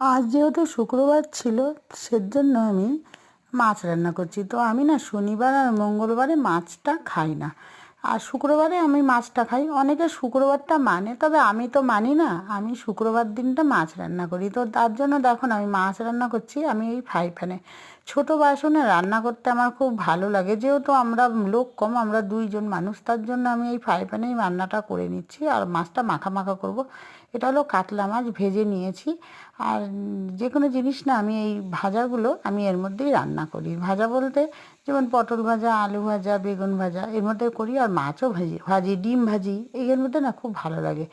আজ যেহেতু শুক্রবার ছিল সেজন্য আমি মাছ রান্না করছি। তো আমি না শনিবার আর মঙ্গলবারে মাছটা খাই না, আর শুক্রবারে আমি মাছটা খাই। অনেকে শুক্রবারটা মানে, তবে আমি তো মানি না। আমি শুক্রবার দিনটা মাছ রান্না করি। তো তার জন্য দেখুন আমি মাছ রান্না করছি আমি এই ফ্রাই প্যানে। ছোটো বাসনে রান্না করতে আমার খুব ভালো লাগে, যেহেতু আমরা লোক কম, আমরা দুইজন মানুষ, তার জন্য আমি এই ফ্রাই প্যানেই রান্নাটা করে নিচ্ছি। আর মাছটা মাখা মাখা করব। এটা হলো কাতলা মাছ, ভেজে নিয়েছি। আর যে কোনো জিনিস না আমি এই ভাজাগুলো আমি এর মধ্যেই রান্না করি। ভাজা বলতে যেমন পটল ভাজা, আলু ভাজা, বেগুন ভাজা এর মধ্যে করি, আর মাছও ভাজি, ডিম ভাজি, এর মধ্যে না খুব ভালো লাগে।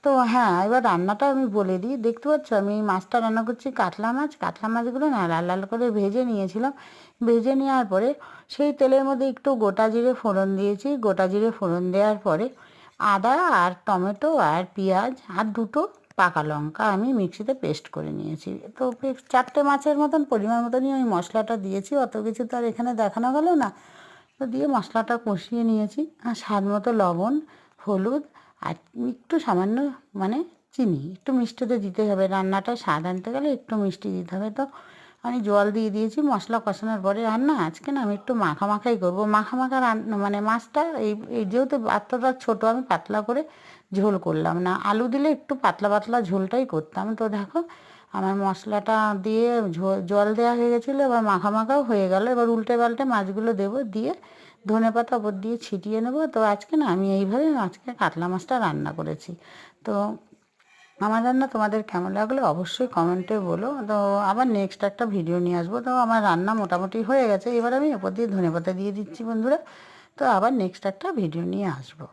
তো হ্যাঁ, এবার রান্নাটা আমি বলে দিই। দেখতে পাচ্ছ আমি এই মাছটা রান্না করছি কাতলা মাছ। কাতলা মাছগুলো না লাল লাল করে ভেজে নিয়েছিলাম। ভেজে নেওয়ার পরে সেই তেলের মধ্যে একটু গোটা জিরে ফোড়ন দিয়েছি। গোটা জিরে ফোড়ন দেওয়ার পরে আদা আর টমেটো আর পেঁয়াজ আর দুটো পাকা লঙ্কা আমি মিক্সিতে পেস্ট করে নিয়েছি। তো চারটে মাছের মতন পরিমাণ মতনই আমি মশলাটা দিয়েছি, অত কিছু তো আর এখানে দেখানো গেল না। তো দিয়ে মশলাটা কষিয়ে নিয়েছি। আর স্বাদ মতো লবণ, হলুদ আর একটু সামান্য মানে চিনি, একটু মিষ্টি তো দিতে হবে, রান্নাটা স্বাদ আনতে গেলে একটু মিষ্টি দিতে হবে। তো আমি জল দিয়ে দিয়েছি মশলা কষানোর পরে। আর না আজকে না আমি একটু মাখা মাখাই করবো। মাখা মাখা মানে মাছটা এই এই যেহেতু পাত্রটা ছোটো, আমি পাতলা করে ঝোল করলাম না। আলু দিলে একটু পাতলা পাতলা ঝোলটাই করতাম। তো দেখো আমার মশলাটা দিয়ে জল দেওয়া হয়ে গেছিলো, এবার মাখা মাখাও হয়ে গেল। এবার উল্টে পাল্টে মাছগুলো দেবো, দিয়ে ধনেপাতা ওপর দিয়ে ছিটিয়ে নেবো। তো আজকে না আমি এইভাবে আজকে কাতলা মাছটা রান্না করেছি। তো আমার রান্না তোমাদের কেমন লাগলো অবশ্যই কমেন্টে বলো। তো আবার নেক্সট একটা ভিডিও নিয়ে আসবো। তো আমার রান্না মোটামুটি হয়ে গেছে, এবার আমি ওপর দিয়ে ধনেপাতা দিয়ে দিচ্ছি বন্ধুরা। তো আবার নেক্সট একটা ভিডিও নিয়ে আসবো।